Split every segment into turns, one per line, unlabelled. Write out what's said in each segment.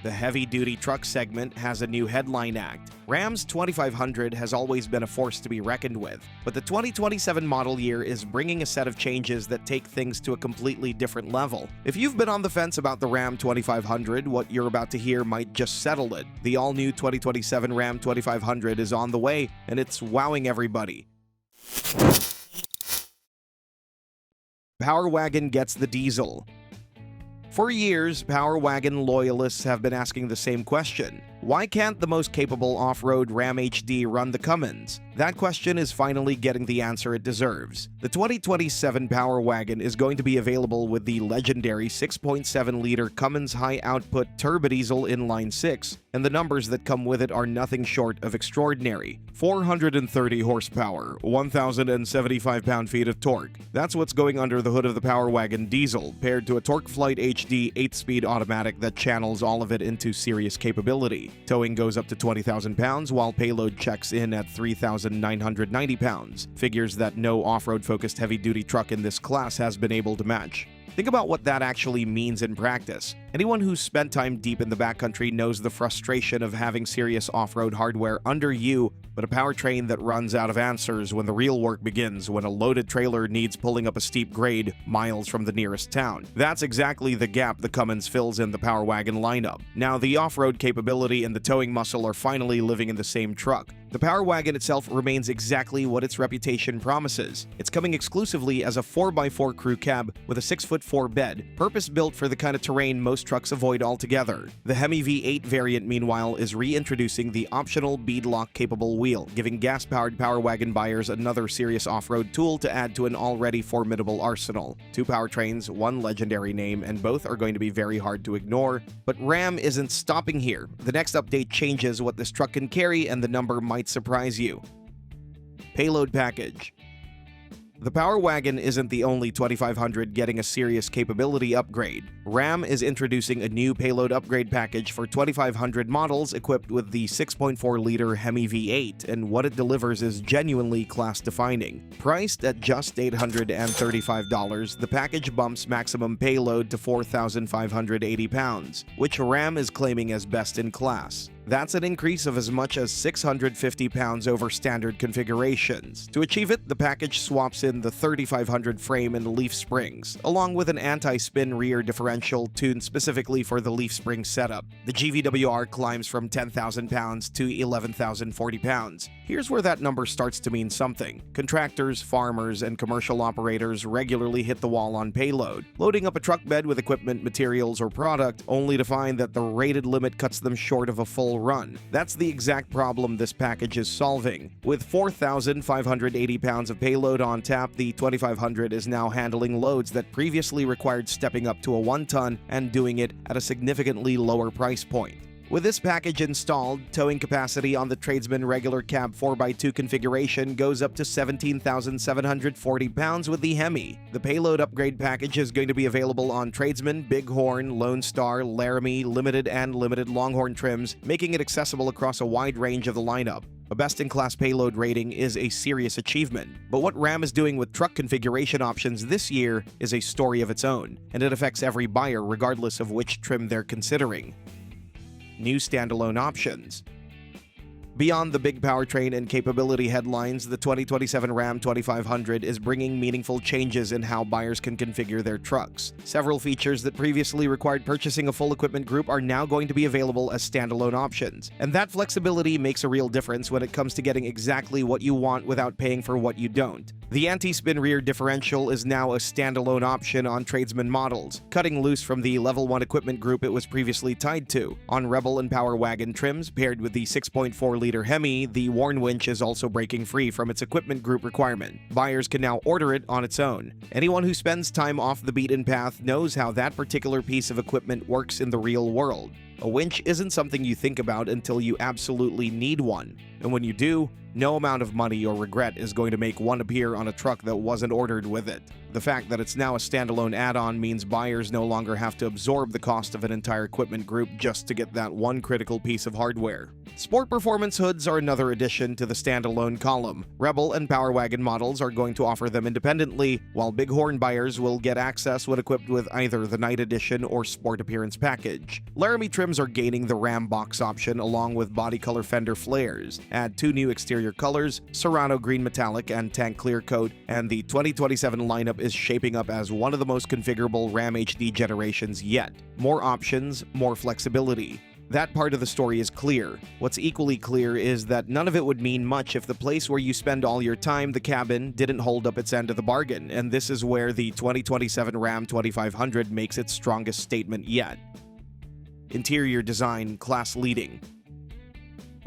The heavy-duty truck segment has a new headline act. Ram's 2500 has always been a force to be reckoned with, but the 2027 model year is bringing a set of changes that take things to a completely different level. If you've been on the fence about the Ram 2500, what you're about to hear might just settle it. The all-new 2027 Ram 2500 is on the way, and it's wowing everybody. Wagon gets the diesel. For years, Wagon loyalists have been asking the same question. Why can't the most capable off-road Ram HD run the Cummins? That question is finally getting the answer it deserves. The 2027 Wagon is going to be available with the legendary 6.7-liter Cummins high-output turbodiesel inline 6, and the numbers that come with it are nothing short of extraordinary. 430 horsepower, 1,075 pound-feet of torque. That's what's going under the hood of the Wagon diesel, paired to a TorqueFlite HD 8-speed automatic that channels all of it into serious capability. Towing goes up to 20,000 pounds, while payload checks in at 3,990 pounds, figures that no off-road focused heavy-duty truck in this class has been able to match. Think about what that actually means in practice. Anyone who's spent time deep in the backcountry knows the frustration of having serious off-road hardware under you, but a powertrain that runs out of answers when the real work begins, when a loaded trailer needs pulling up a steep grade miles from the nearest town. That's exactly the gap the Cummins fills in the Wagon lineup. Now, the off-road capability and the towing muscle are finally living in the same truck. The Wagon itself remains exactly what its reputation promises. It's coming exclusively as a 4x4 crew cab with a 6'4" bed, purpose-built for the kind of terrain most trucks avoid altogether. The Hemi V8 variant, meanwhile, is reintroducing the optional beadlock-capable wheel, giving gas-powered Wagon buyers another serious off-road tool to add to an already formidable arsenal. Two powertrains, one legendary name, and both are going to be very hard to ignore. But Ram isn't stopping here. The next update changes what this truck can carry, and the number might surprise you. Payload package. The Wagon isn't the only 2500 getting a serious capability upgrade. Ram is introducing a new payload upgrade package for 2500 models equipped with the 6.4-liter Hemi V8, and what it delivers is genuinely class-defining. Priced at just $835, the package bumps maximum payload to 4,580 pounds, which Ram is claiming as best in class. That's an increase of as much as 650 pounds over standard configurations. To achieve it, the package swaps in the 3500 frame and leaf springs, along with an anti-spin rear differential tuned specifically for the leaf spring setup. The GVWR climbs from 10,000 pounds to 11,040 pounds. Here's where that number starts to mean something. Contractors, farmers, and commercial operators regularly hit the wall on payload, loading up a truck bed with equipment, materials, or product, only to find that the rated limit cuts them short of a full run. That's the exact problem this package is solving. With 4,580 pounds of payload on tap, the 2500 is now handling loads that previously required stepping up to a 1-ton and doing it at a significantly lower price point. With this package installed, towing capacity on the Tradesman regular cab 4x2 configuration goes up to 17,740 pounds with the Hemi. The payload upgrade package is going to be available on Tradesman, Bighorn, Lone Star, Laramie, Limited, and Limited Longhorn trims, making it accessible across a wide range of the lineup. A best-in-class payload rating is a serious achievement, but what Ram is doing with truck configuration options this year is a story of its own, and it affects every buyer regardless of which trim they're considering. New standalone options. Beyond the big powertrain and capability headlines, the 2027 Ram 2500 is bringing meaningful changes in how buyers can configure their trucks. Several features that previously required purchasing a full equipment group are now going to be available as standalone options. And that flexibility makes a real difference when it comes to getting exactly what you want without paying for what you don't. The anti-spin rear differential is now a standalone option on Tradesman models, cutting loose from the Level 1 equipment group it was previously tied to. On Rebel and Wagon trims, paired with the 6.4-liter Hemi, the Warn winch is also breaking free from its equipment group requirement. Buyers can now order it on its own. Anyone who spends time off the beaten path knows how that particular piece of equipment works in the real world. A winch isn't something you think about until you absolutely need one, and when you do, No amount of money or regret is going to make one appear on a truck that wasn't ordered with it. The fact that it's now a standalone add-on means buyers no longer have to absorb the cost of an entire equipment group just to get that one critical piece of hardware. Sport performance hoods are another addition to the standalone column. Rebel and Power Wagon models are going to offer them independently, while Bighorn buyers will get access when equipped with either the Night Edition or Sport Appearance package. Laramie trims are gaining the Ram box option along with body color fender flares. Add 2 new exterior colors, Serrano Green Metallic and Tank Clear Coat, and the 2027 lineup is shaping up as one of the most configurable Ram HD generations yet. More options, more flexibility. That part of the story is clear. What's equally clear is that none of it would mean much if the place where you spend all your time, the cabin, didn't hold up its end of the bargain, and this is where the 2027 Ram 2500 makes its strongest statement yet. Interior design, class leading.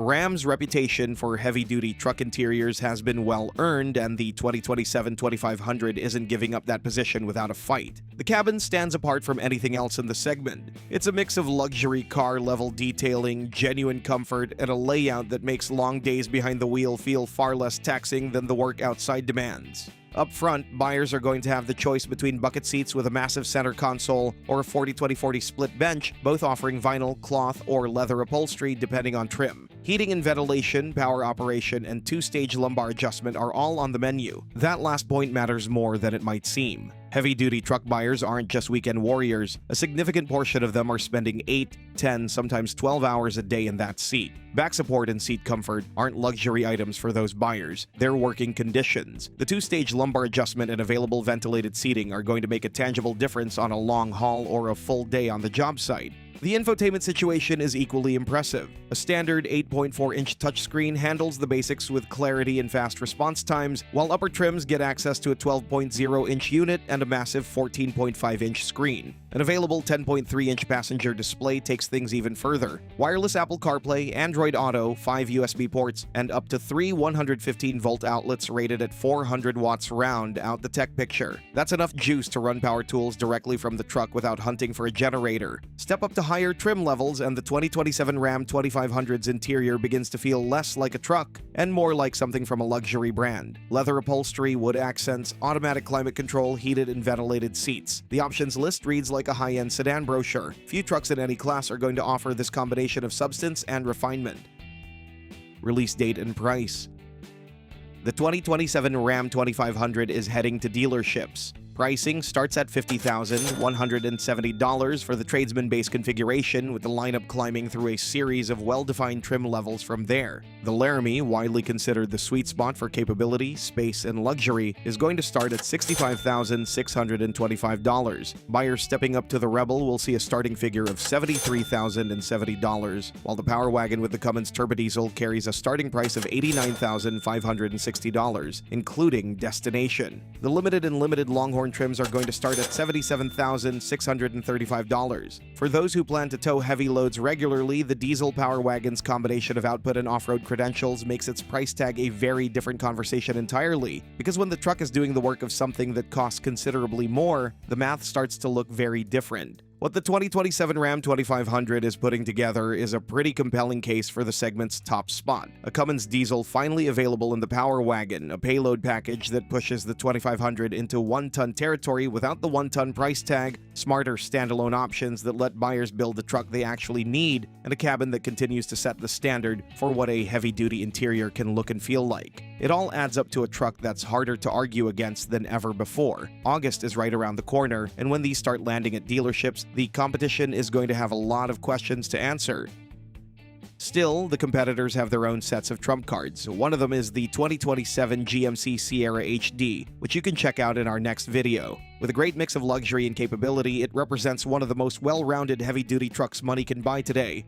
Ram's reputation for heavy-duty truck interiors has been well earned, and the 2027 2500 isn't giving up that position without a fight. The cabin stands apart from anything else in the segment. It's a mix of luxury car-level detailing, genuine comfort, and a layout that makes long days behind the wheel feel far less taxing than the work outside demands. Up front, buyers are going to have the choice between bucket seats with a massive center console or a 40-20-40 split bench, both offering vinyl, cloth, or leather upholstery depending on trim. Heating and ventilation, power operation, and 2-stage lumbar adjustment are all on the menu. That last point matters more than it might seem. Heavy-duty truck buyers aren't just weekend warriors. A significant portion of them are spending 8, 10, sometimes 12 hours a day in that seat. Back support and seat comfort aren't luxury items for those buyers. They're working conditions. The 2-stage lumbar adjustment and available ventilated seating are going to make a tangible difference on a long haul or a full day on the job site. The infotainment situation is equally impressive. A standard 8.4-inch touchscreen handles the basics with clarity and fast response times, while upper trims get access to a 12.0-inch unit and a massive 14.5-inch screen. An available 10.3-inch passenger display takes things even further. Wireless Apple CarPlay, Android Auto, 5 USB ports, and up to 3 115-volt outlets rated at 400 watts round out the tech picture. That's enough juice to run power tools directly from the truck without hunting for a generator. Step up to higher trim levels and the 2027 Ram 2500's interior begins to feel less like a truck and more like something from a luxury brand. Leather upholstery, wood accents, automatic climate control, heated and ventilated seats. The options list reads like a high-end sedan brochure. Few trucks in any class are going to offer this combination of substance and refinement. Release date and price. The 2027 Ram 2500 is heading to dealerships. Pricing starts at $50,170 for the tradesman-based configuration, with the lineup climbing through a series of well-defined trim levels from there. The Laramie, widely considered the sweet spot for capability, space, and luxury, is going to start at $65,625. Buyers stepping up to the Rebel will see a starting figure of $73,070, while the Power Wagon with the Cummins turbodiesel carries a starting price of $89,560, including destination. The limited and limited Longhorn trims are going to start at $77,635. For those who plan to tow heavy loads regularly, the diesel Power Wagon's combination of output and off-road credentials makes its price tag a very different conversation entirely, because when the truck is doing the work of something that costs considerably more, the math starts to look very different. What the 2027 Ram 2500 is putting together is a pretty compelling case for the segment's top spot. A Cummins diesel finally available in the Power Wagon, a payload package that pushes the 2500 into 1-ton territory without the 1-ton price tag, smarter standalone options that let buyers build the truck they actually need, and a cabin that continues to set the standard for what a heavy-duty interior can look and feel like. It all adds up to a truck that's harder to argue against than ever before. August is right around the corner, and when these start landing at dealerships, the competition is going to have a lot of questions to answer. Still, the competitors have their own sets of trump cards. One of them is the 2027 GMC Sierra HD, which you can check out in our next video. With a great mix of luxury and capability, it represents one of the most well-rounded heavy-duty trucks money can buy today.